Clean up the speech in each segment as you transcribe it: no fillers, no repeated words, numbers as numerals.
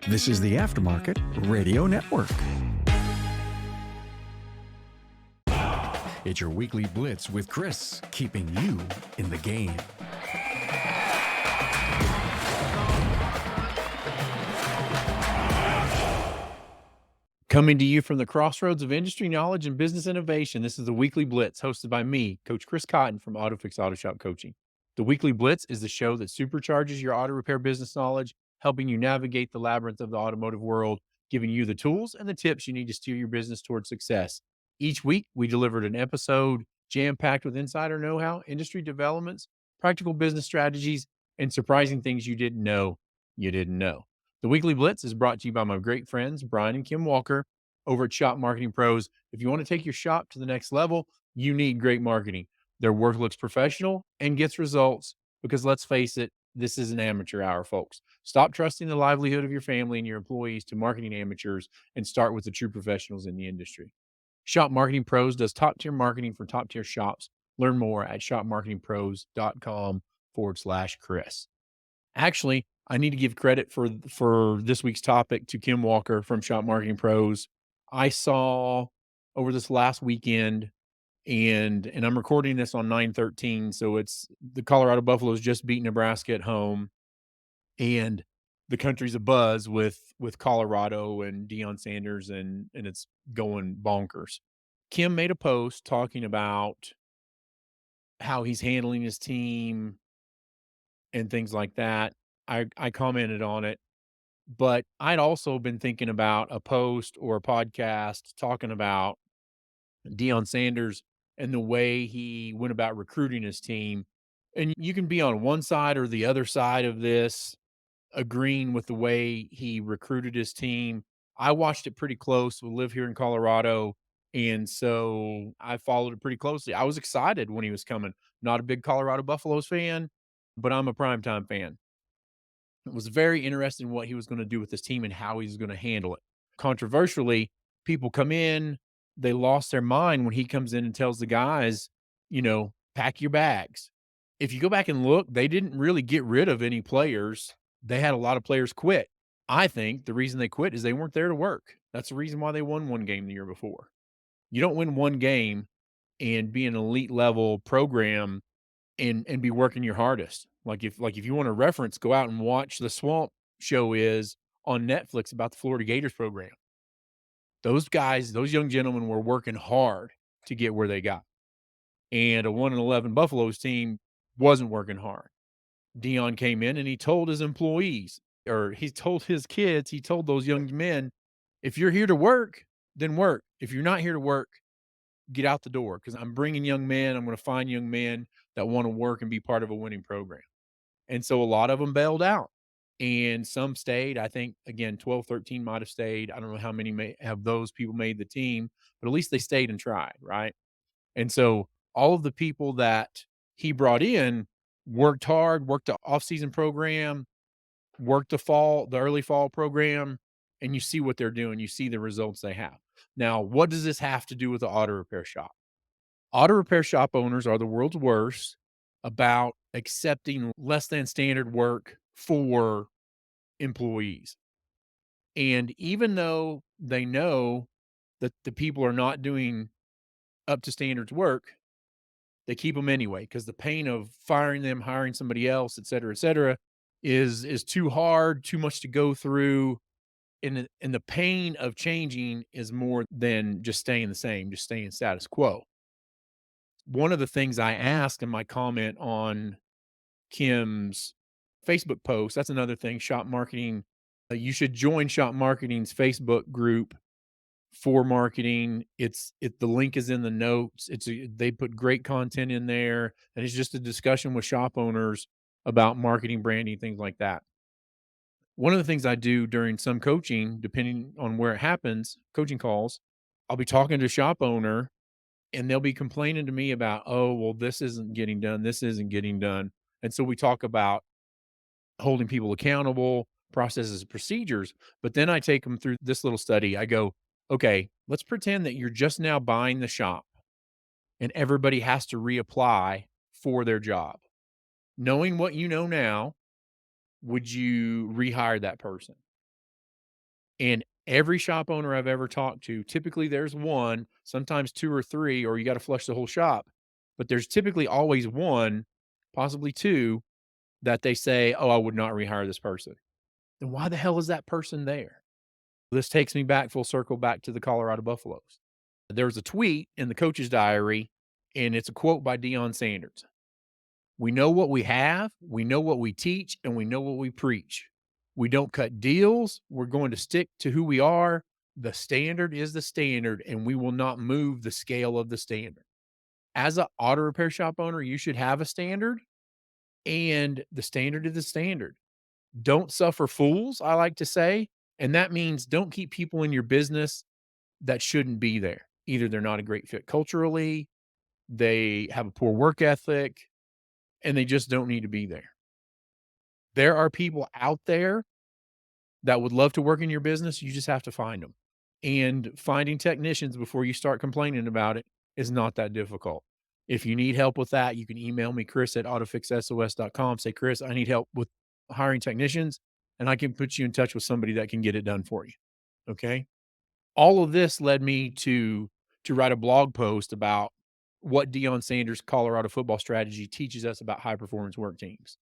This is the Aftermarket Radio Network. It's your Weekly Blitz with Chris, keeping you in the game. Coming to you from the crossroads of industry knowledge and business innovation, this is the Weekly Blitz, hosted by me, Coach Chris Cotton from AutoFix-Auto Shop Coaching. The Weekly Blitz is the show that supercharges your auto repair business knowledge, helping you navigate the labyrinth of the automotive world, giving you the tools and the tips you need to steer your business towards success. Each week, we delivered an episode jam-packed with insider know-how, industry developments, practical business strategies, and surprising things you didn't know you didn't know. The Weekly Blitz is brought to you by my great friends, Brian and Kim Walker, over at Shop Marketing Pros. If you want to take your shop to the next level, you need great marketing. Their work looks professional and gets results because, let's face it, this is an amateur hour, folks. Stop trusting the livelihood of your family and your employees to marketing amateurs and start with the true professionals in the industry. Shop Marketing Pros does top-tier marketing for top-tier shops. Learn more at shopmarketingpros.com/Chris. Actually, I need to give credit for this week's topic to Kim Walker from Shop Marketing Pros. I saw over this last weekend, and I'm recording this on 9/13, so it's the Colorado Buffaloes just beat Nebraska at home, and the country's abuzz with Colorado and Deion Sanders, and it's going bonkers. Kim made a post talking about how he's handling his team and things like that. I commented on it, but I'd also been thinking about a post or a podcast talking about Deion Sanders and the way he went about recruiting his team. And you can be on one side or the other side of this, agreeing with the way he recruited his team. I watched it pretty close. We live here in Colorado, and so I followed it pretty closely. I was excited when he was coming. Not a big Colorado Buffaloes fan, but I'm a primetime fan. It was very interesting what he was going to do with this team and how he was going to handle it. Controversially, people come in, they lost their mind when he comes in and tells the guys, pack your bags. If you go back and look, they didn't really get rid of any players. They had a lot of players quit. I think the reason they quit is they weren't there to work. That's the reason why they won one game the year before. You don't win one game and be an elite level program and be working your hardest. Like if you want to reference, go out and watch the Swamp Show is on Netflix about the Florida Gators program. Those guys, those young gentlemen were working hard to get where they got. And a 1-11 Buffaloes team wasn't working hard. Deion came in and he told his employees, or he told his kids, he told those young men, if you're here to work, then work. If you're not here to work, get out the door, because I'm bringing young men. I'm going to find young men that want to work and be part of a winning program. And so a lot of them bailed out and some stayed. I think, again, 12, 13 might have stayed. I don't know how many have those people made the team, but at least they stayed and tried, right? And so all of the people that he brought in worked hard, worked the off-season program, worked the early fall program, and you see what they're doing. You see the results they have. Now, what does this have to do with the auto repair shop? Auto repair shop owners are the world's worst about accepting less than standard work for employees. And even though they know that the people are not doing up to standards work, they keep them anyway because the pain of firing them, hiring somebody else, et cetera, is too hard, too much to go through. And the pain of changing is more than just staying the same, just staying status quo. One of the things I asked in my comment on Kim's Facebook post, that's another thing, Shop Marketing. You should join Shop Marketing's Facebook group for marketing. The link is in the notes. They put great content in there, and it's just a discussion with shop owners about marketing, branding, things like that. One of the things I do during some coaching, depending on where it happens, coaching calls, I'll be talking to a shop owner and they'll be complaining to me about, oh, well, this isn't getting done. This isn't getting done. And so we talk about holding people accountable, processes and procedures. But then I take them through this little study. I go, okay, let's pretend that you're just now buying the shop and everybody has to reapply for their job. Knowing what you know now, would you rehire that person? And every shop owner I've ever talked to, typically there's one, sometimes 2 or 3, or you gotta flush the whole shop, but there's typically always 1, possibly 2, that they say, "Oh, I would not rehire this person." Then why the hell is that person there? This takes me back full circle back to the Colorado Buffaloes. There was a tweet in the coach's diary, and it's a quote by Deion Sanders. "We know what we have, we know what we teach, and we know what we preach. We don't cut deals. We're going to stick to who we are. The standard is the standard, and we will not move the scale of the standard." As an auto repair shop owner, you should have a standard, and the standard is the standard. Don't suffer fools, I like to say, and that means don't keep people in your business that shouldn't be there. Either they're not a great fit culturally, they have a poor work ethic, and they just don't need to be there. There are people out there that would love to work in your business, you just have to find them. And finding technicians before you start complaining about it is not that difficult. If you need help with that, you can email me, Chris at AutoFix-SOS.com. Say, Chris, I need help with hiring technicians, and I can put you in touch with somebody that can get it done for you. Okay. All of this led me to write a blog post about what Deion Sanders' Colorado football strategy teaches us about high performance work teams.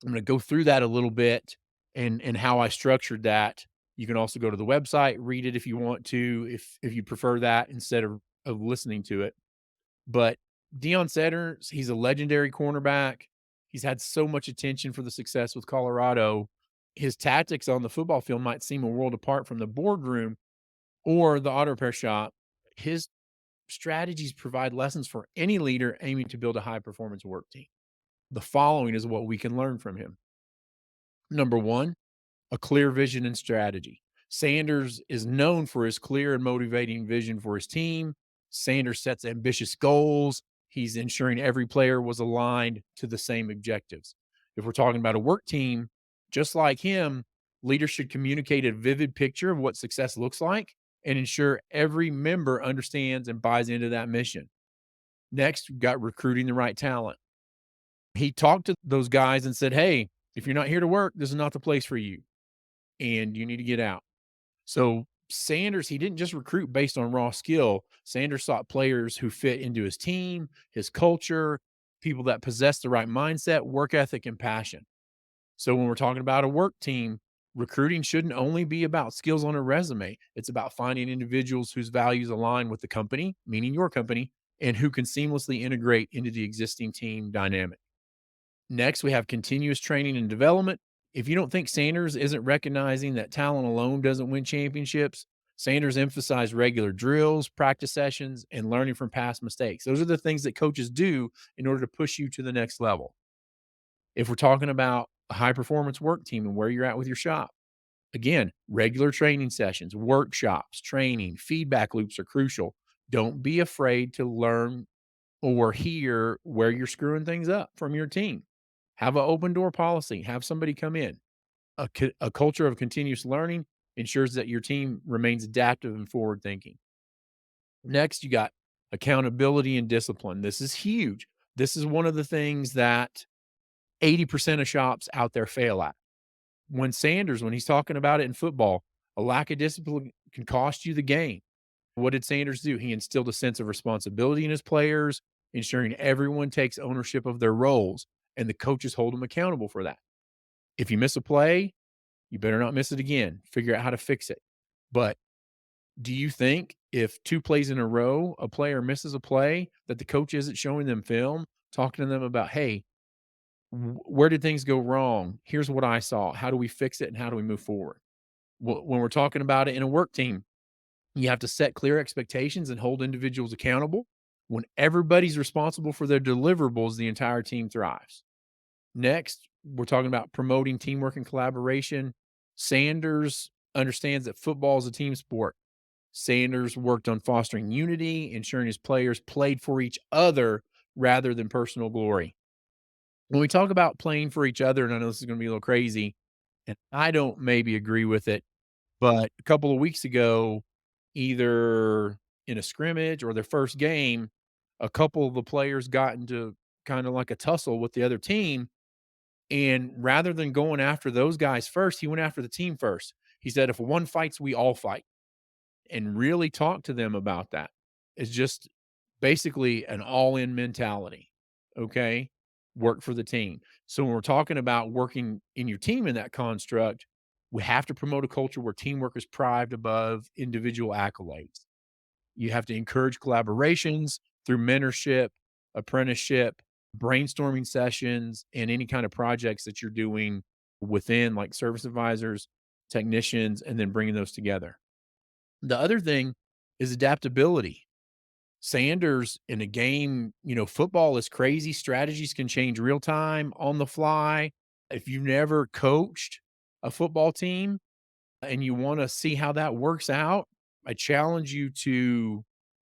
I'm going to go through that a little bit and how I structured that. You can also go to the website, read it if you want to, if you prefer that instead of listening to it. But Deion Sanders, he's a legendary cornerback. He's had so much attention for the success with Colorado. His tactics on the football field might seem a world apart from the boardroom or the auto repair shop. His strategies provide lessons for any leader aiming to build a high performance work team. The following is what we can learn from him. Number one, a clear vision and strategy. Sanders is known for his clear and motivating vision for his team. Sanders sets ambitious goals. He's ensuring every player was aligned to the same objectives. If we're talking about a work team, just like him, leaders should communicate a vivid picture of what success looks like and ensure every member understands and buys into that mission. Next, we've got recruiting the right talent. He talked to those guys and said, "Hey, if you're not here to work, this is not the place for you, and you need to get out." So Sanders, he didn't just recruit based on raw skill. Sanders sought players who fit into his team, his culture, people that possess the right mindset, work ethic, and passion. So when we're talking about a work team, recruiting shouldn't only be about skills on a resume. It's about finding individuals whose values align with the company, meaning your company, and who can seamlessly integrate into the existing team dynamic. Next, we have continuous training and development. If you don't think Sanders isn't recognizing that talent alone doesn't win championships, Sanders emphasized regular drills, practice sessions, and learning from past mistakes. Those are the things that coaches do in order to push you to the next level. If we're talking about a high performance work team and where you're at with your shop, again, regular training sessions, workshops, training, feedback loops are crucial. Don't be afraid to learn or hear where you're screwing things up from your team. Have an open door policy. Have somebody come in. A culture of continuous learning ensures that your team remains adaptive and forward thinking. Next, you got accountability and discipline. This is huge. This is one of the things that 80% of shops out there fail at. When he's talking about it in football, a lack of discipline can cost you the game. What did Sanders do? He instilled a sense of responsibility in his players, ensuring everyone takes ownership of their roles, and the coaches hold them accountable for that. If you miss a play, you better not miss it again. Figure out how to fix it. But do you think if 2 plays in a row, a player misses a play, that the coach isn't showing them film, talking to them about, "Hey, where did things go wrong? Here's what I saw. How do we fix it and how do we move forward?" When we're talking about it in a work team, you have to set clear expectations and hold individuals accountable. When everybody's responsible for their deliverables, the entire team thrives. Next, we're talking about promoting teamwork and collaboration. Sanders understands that football is a team sport. Sanders worked on fostering unity, ensuring his players played for each other rather than personal glory. When we talk about playing for each other, and I know this is going to be a little crazy, and I don't maybe agree with it, but a couple of weeks ago, either in a scrimmage or their first game, a couple of the players got into kind of like a tussle with the other team. And rather than going after those guys first, he went after the team first. He said, if one fights, we all fight, and really talk to them about that. It's just basically an all-in mentality. Okay. Work for the team. So when we're talking about working in your team in that construct, we have to promote a culture where teamwork is prized above individual accolades. You have to encourage collaborations through mentorship, apprenticeship, brainstorming sessions, and any kind of projects that you're doing within, like service advisors, technicians, and then bringing those together. The other thing is adaptability. Sanders in a game, football is crazy. Strategies can change real time on the fly. If you've never coached a football team and you want to see how that works out, I challenge you to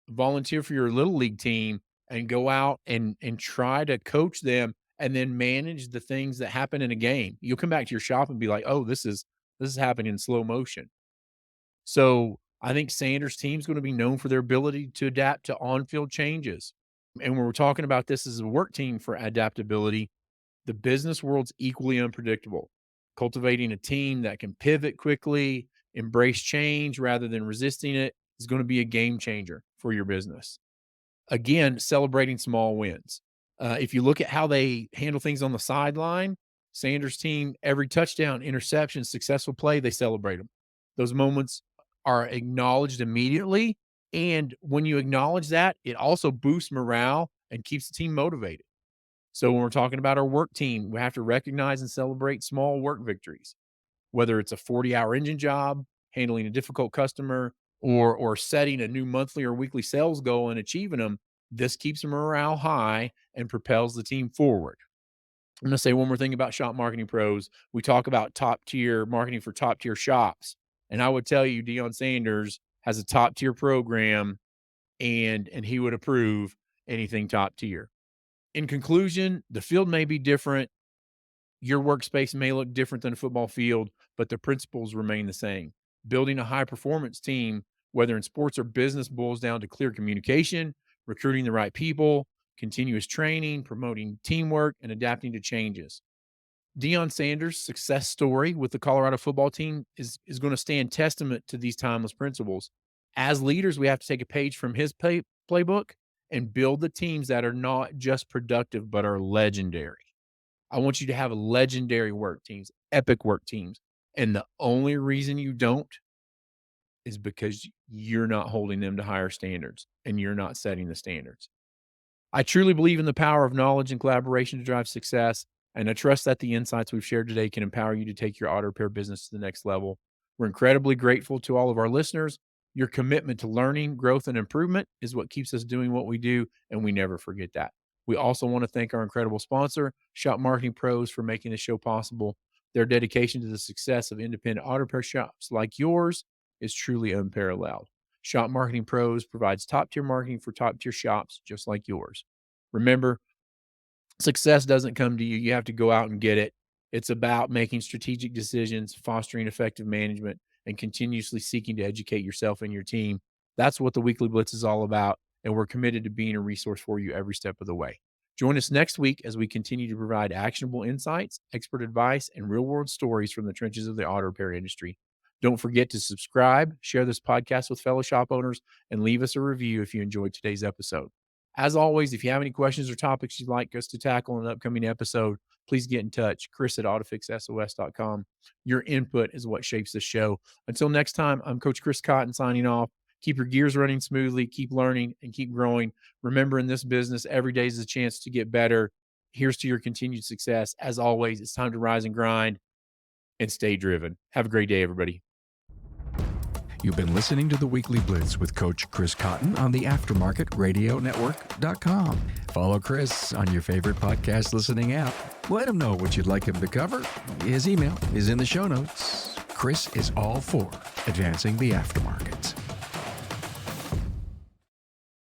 volunteer for your little league team and go out and try to coach them and then manage the things that happen in a game. You'll come back to your shop and be like, "Oh, this is happening in slow motion." So, I think Sanders' team's gonna be known for their ability to adapt to on-field changes. And when we're talking about this as a work team for adaptability, the business world's equally unpredictable. Cultivating a team that can pivot quickly, embrace change rather than resisting it is gonna be a game changer for your business. Again, celebrating small wins. If you look at how they handle things on the sideline, Sanders' team, every touchdown, interception, successful play, they celebrate them. Those moments are acknowledged immediately. And when you acknowledge that, it also boosts morale and keeps the team motivated. So when we're talking about our work team, we have to recognize and celebrate small work victories, whether it's a 40-hour engine job, handling a difficult customer, or setting a new monthly or weekly sales goal and achieving them. This keeps morale high and propels the team forward. I'm going to say one more thing about Shop Marketing Pros. We talk about top tier marketing for top tier shops. And I would tell you, Deion Sanders has a top tier program, and he would approve anything top tier. In conclusion, the field may be different. Your workspace may look different than a football field, but the principles remain the same. Building a high performance team, whether in sports or business, boils down to clear communication, recruiting the right people, continuous training, promoting teamwork, and adapting to changes. Deion Sanders' success story with the Colorado football team is going to stand testament to these timeless principles. As leaders, we have to take a page from his playbook and build the teams that are not just productive, but are legendary. I want you to have legendary work teams, epic work teams. And the only reason you don't is because you're not holding them to higher standards and you're not setting the standards. I truly believe in the power of knowledge and collaboration to drive success. And I trust that the insights we've shared today can empower you to take your auto repair business to the next level. We're incredibly grateful to all of our listeners. Your commitment to learning, growth, and improvement is what keeps us doing what we do, and we never forget that. We also want to thank our incredible sponsor, Shop Marketing Pros, for making this show possible. Their dedication to the success of independent auto repair shops like yours is truly unparalleled. Shop Marketing Pros provides top-tier marketing for top-tier shops just like yours. Remember, success doesn't come to you. You have to go out and get it. It's about making strategic decisions, fostering effective management, and continuously seeking to educate yourself and your team. That's what the Weekly Blitz is all about, and we're committed to being a resource for you every step of the way. Join us next week as we continue to provide actionable insights, expert advice, and real-world stories from the trenches of the auto repair industry. Don't forget to subscribe, share this podcast with fellow shop owners, and leave us a review if you enjoyed today's episode. As always, if you have any questions or topics you'd like us to tackle in an upcoming episode, please get in touch. Chris at AutoFix-Auto.com. Your input is what shapes the show. Until next time, I'm Coach Chris Cotton signing off. Keep your gears running smoothly, keep learning, and keep growing. Remember, in this business, every day is a chance to get better. Here's to your continued success. As always, it's time to rise and grind and stay driven. Have a great day, everybody. You've been listening to the Weekly Blitz with Coach Chris Cotton on the AftermarketRadioNetwork.com. Follow Chris on your favorite podcast listening app. Let him know what you'd like him to cover. His email is in the show notes. Chris is all for advancing the aftermarket.